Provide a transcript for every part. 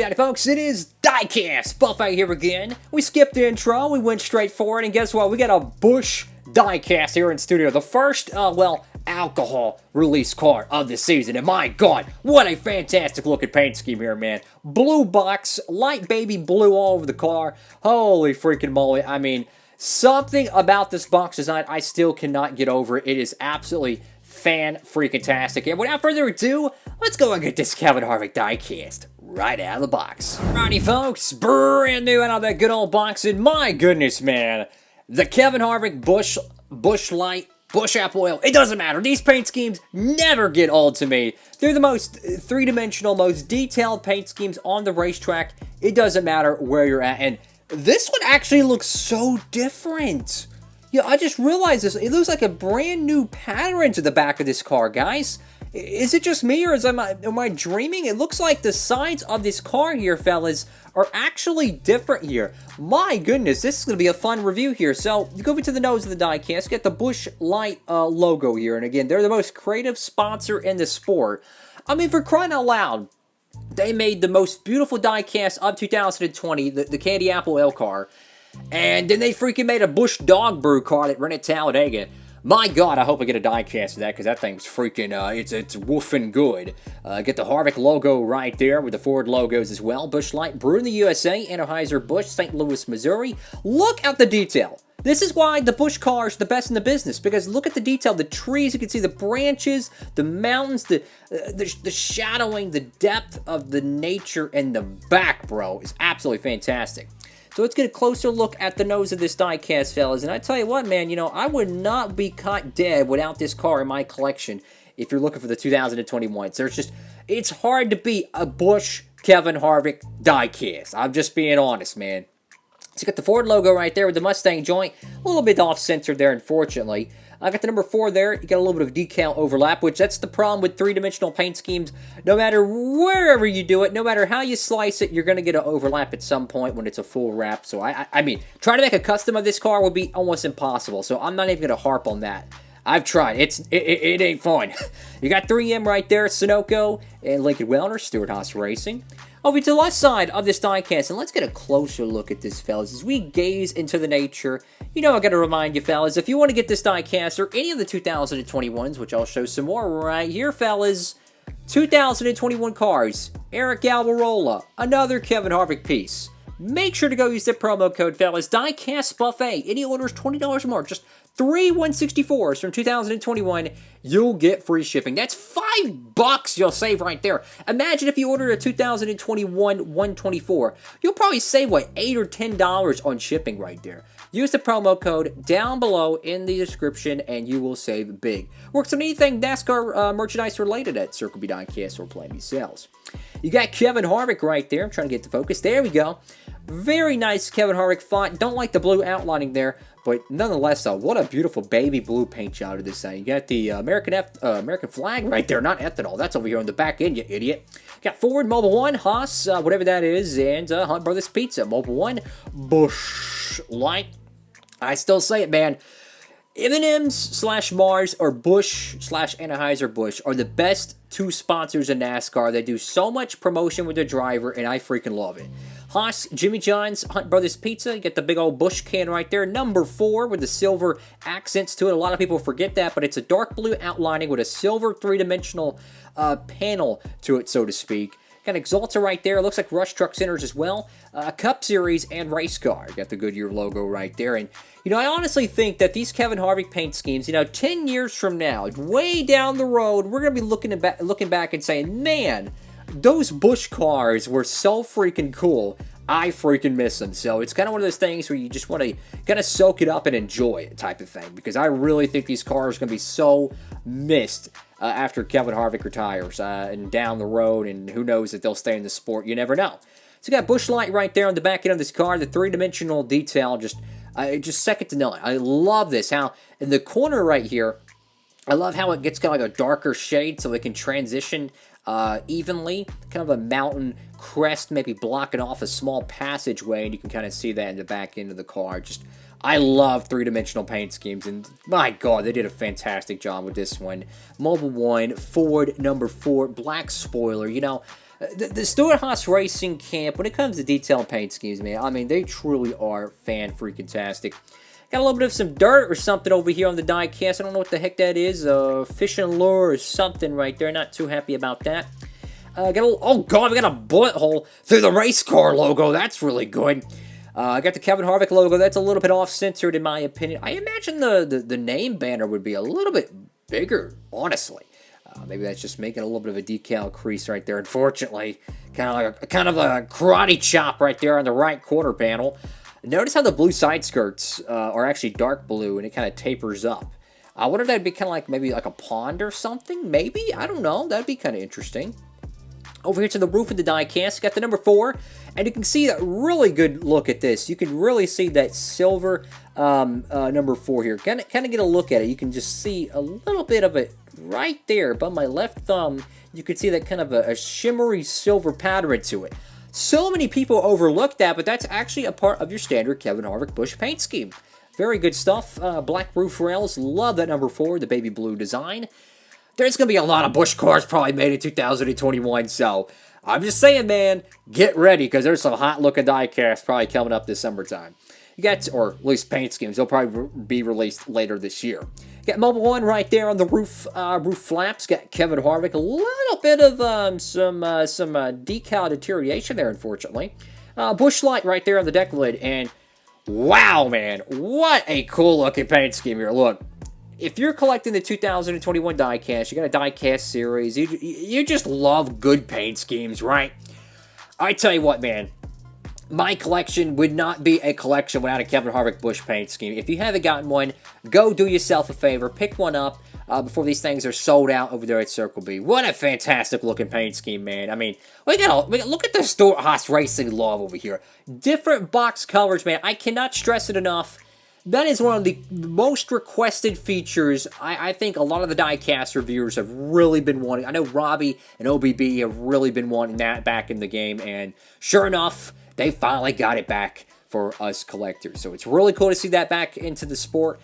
Howdy folks, it is Diecastbuffet here again. We skipped the intro, we went straight forward, and guess what? We got a Busch diecast here in studio. The first, alcohol release car of the season. And my god, what a fantastic looking paint scheme here, man. Blue box, light baby blue all over the car. Holy freaking moly. I mean, something about this box design I still cannot get over. It is absolutely fan-freaking-tastic. And without further ado, let's go and get this Kevin Harvick diecast right out of the box. Alrighty, folks, brand new out of that good old box, and my goodness, man, the Kevin Harvick Busch Light, Busch Apple Oil, it doesn't matter. These paint schemes never get old to me. They're the most three-dimensional, most detailed paint schemes on the racetrack. It doesn't matter where you're at, and this one actually looks so different. Yeah, I just realized this. It looks like a brand new pattern to the back of this car, guys. Is it just me, or am I dreaming? It looks like the sides of this car here, fellas, are actually different here. My goodness, this is going to be a fun review here. So, you go over to the nose of the diecast, get the Busch Light logo here. And again, they're the most creative sponsor in the sport. I mean, for crying out loud, they made the most beautiful diecast of 2020, the Candy Apple L car. And then they freaking made a Busch Dog Brew car that ran at Talladega. My god, I hope I get a diecast of that, because that thing's freaking, it's woofing good. Get the Harvick logo right there with the Ford logos as well. Busch Light, brewed in the USA, Anheuser-Busch, St. Louis, Missouri. Look at the detail. This is why the Busch car is the best in the business, because look at the detail, the trees, you can see the branches, the mountains, the shadowing, the depth of the nature in the back, bro, is absolutely fantastic. So let's get a closer look at the nose of this diecast, fellas. And I tell you what, man, you know, I would not be caught dead without this car in my collection if you're looking for the 2021s. There's just, it's hard to beat a Busch Kevin Harvick diecast. I'm just being honest, man. So you got the Ford logo right there with the Mustang joint. A little bit off-center there, unfortunately. I got the number 4 there. You got a little bit of decal overlap, which that's the problem with three-dimensional paint schemes. No matter wherever you do it, no matter how you slice it, you're going to get an overlap at some point when it's a full wrap. So, I mean, trying to make a custom of this car would be almost impossible. So, I'm not even going to harp on that. I've tried. It ain't fun. You got 3M right there, Sunoco, and Lincoln Wellner, Stewart Haas Racing. Over to the left side of this diecast, and let's get a closer look at this, fellas, as we gaze into the nature. You know, I gotta remind you, fellas, if you want to get this diecast or any of the 2021s, which I'll show some more right here, fellas, 2021 cars, Eric Almirola, another Kevin Harvick piece. Make sure to go use the promo code, fellas, Diecastbuffet. Any orders $20 or more, just 3 164s from 2021, you'll get free shipping. That's $5 you'll save right there. Imagine if you ordered a 2021 124. You'll probably save, what, $8 or $10 on shipping right there. Use the promo code down below in the description, and you will save big. Works on anything NASCAR merchandise related at Circle B Diecast or Plan B Sales. You got Kevin Harvick right there. I'm trying to get the focus. There we go. Very nice Kevin Harvick font. Don't like the blue outlining there, but nonetheless, what a beautiful baby blue paint job of this thing. You got the American flag right there, not ethanol. That's over here on the back end, you idiot. Got Ford, Mobil 1, Haas, whatever that is, and Hunt Brothers Pizza. Mobil 1, Busch Light. I still say it, man. M&M's / Mars or Busch / Anheuser-Busch are the best two sponsors in NASCAR. They do so much promotion with their driver, and I freaking love it. Haas, Jimmy John's, Hunt Brothers Pizza. You get the big old Busch can right there. Number 4 with the silver accents to it. A lot of people forget that, but it's a dark blue outlining with a silver three-dimensional panel to it, so to speak. Got Exalta right there. Looks like Rush Truck Centers as well. Cup Series and race car. Got the Goodyear logo right there. And, you know, I honestly think that these Kevin Harvick paint schemes, you know, 10 years from now, way down the road, we're going to be looking back and saying, man, those Busch cars were so freaking cool. I freaking miss them. So it's kind of one of those things where you just want to kind of soak it up and enjoy it type of thing. Because I really think these cars are going to be so missed after Kevin Harvick retires and down the road. And who knows if they'll stay in the sport. You never know. So you got Busch Light right there on the back end of this car. The three-dimensional detail, just second to none. I love this. How in the corner right here, I love how it gets kind of like a darker shade so it can transition evenly. Kind of a mountain crest, maybe blocking off a small passageway, and you can kind of see that in the back end of the car. Just, I love three-dimensional paint schemes, and my god, they did a fantastic job with this one. Mobil 1, Ford number 4, black spoiler. You know, The Stewart-Haas Racing camp, when it comes to detailed paint schemes, man, I mean, they truly are fan-freaking-tastic. Got a little bit of some dirt or something over here on the diecast. I don't know what the heck that is. Fishing lure or something right there. Not too happy about that. Oh, God, we got a bullet hole through the race car logo. That's really good. I got the Kevin Harvick logo. That's a little bit off-centered in my opinion. I imagine the name banner would be a little bit bigger, honestly. Maybe that's just making a little bit of a decal crease right there, unfortunately. Kind of a karate chop right there on the right quarter panel. Notice how the blue side skirts are actually dark blue, and it kind of tapers up. I wonder if that'd be kind of like maybe like a pond or something, maybe? I don't know. That'd be kind of interesting. Over here to the roof of the diecast, got the number 4, and you can see a really good look at this. You can really see that silver number 4 here. Kind of get a look at it. You can just see a little bit of it right there above my left thumb. You can see that kind of a shimmery silver pattern to it. So many people overlook that, but that's actually a part of your standard Kevin Harvick Busch paint scheme. Very good stuff. Black roof rails. Love that number 4, the baby blue design. There's going to be a lot of Busch cars probably made in 2021, so I'm just saying, man, get ready, because there's some hot-looking diecasts probably coming up this summertime. You got, or at least paint schemes, they'll probably be released later this year. You got Mobile 1 right there on the roof flaps. Got Kevin Harvick. A little bit of some decal deterioration there, unfortunately. Busch Light right there on the deck lid, and wow, man, what a cool-looking paint scheme here. Look. If you're collecting the 2021 diecast, you got a diecast series, you just love good paint schemes, right? I tell you what, man, my collection would not be a collection without a Kevin Harvick Busch paint scheme. If you haven't gotten one, go do yourself a favor, pick one up before these things are sold out over there at Circle B. What a fantastic looking paint scheme, man. I mean, look at the Stewart-Haas Racing love over here. Different box colors, man. I cannot stress it enough. That is one of the most requested features. I think a lot of the diecast reviewers have really been wanting. I know Robbie and OBB have really been wanting that back in the game, and sure enough, they finally got it back for us collectors. So it's really cool to see that back into the sport.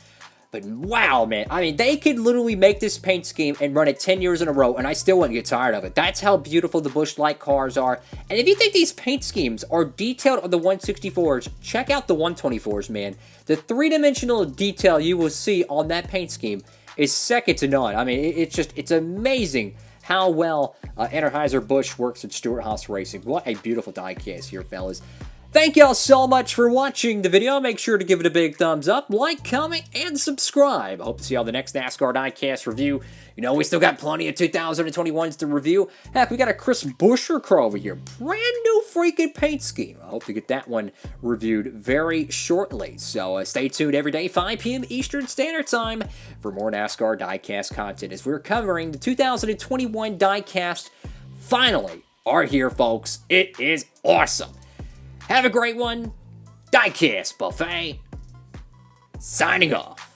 But wow, man, I mean, they could literally make this paint scheme and run it 10 years in a row, and I still wouldn't get tired of it. That's how beautiful the Busch Light cars are. And if you think these paint schemes are detailed on the 164s, check out the 124s, man. The three-dimensional detail you will see on that paint scheme is second to none. I mean, it's amazing how well Anheuser-Busch works at Stewart-Haas Racing. What a beautiful diecast here, fellas. Thank y'all so much for watching the video. Make sure to give it a big thumbs up, like, comment, and subscribe. I hope to see y'all the next NASCAR Diecast review. You know, we still got plenty of 2021s to review. Heck, we got a Chris Buescher car over here. Brand new freaking paint scheme. I hope to get that one reviewed very shortly. So stay tuned every day, 5 p.m. Eastern Standard Time for more NASCAR Diecast content as we're covering the 2021 Diecast. Finally are here, folks. It is awesome. Have a great one. Diecast Buffet signing off.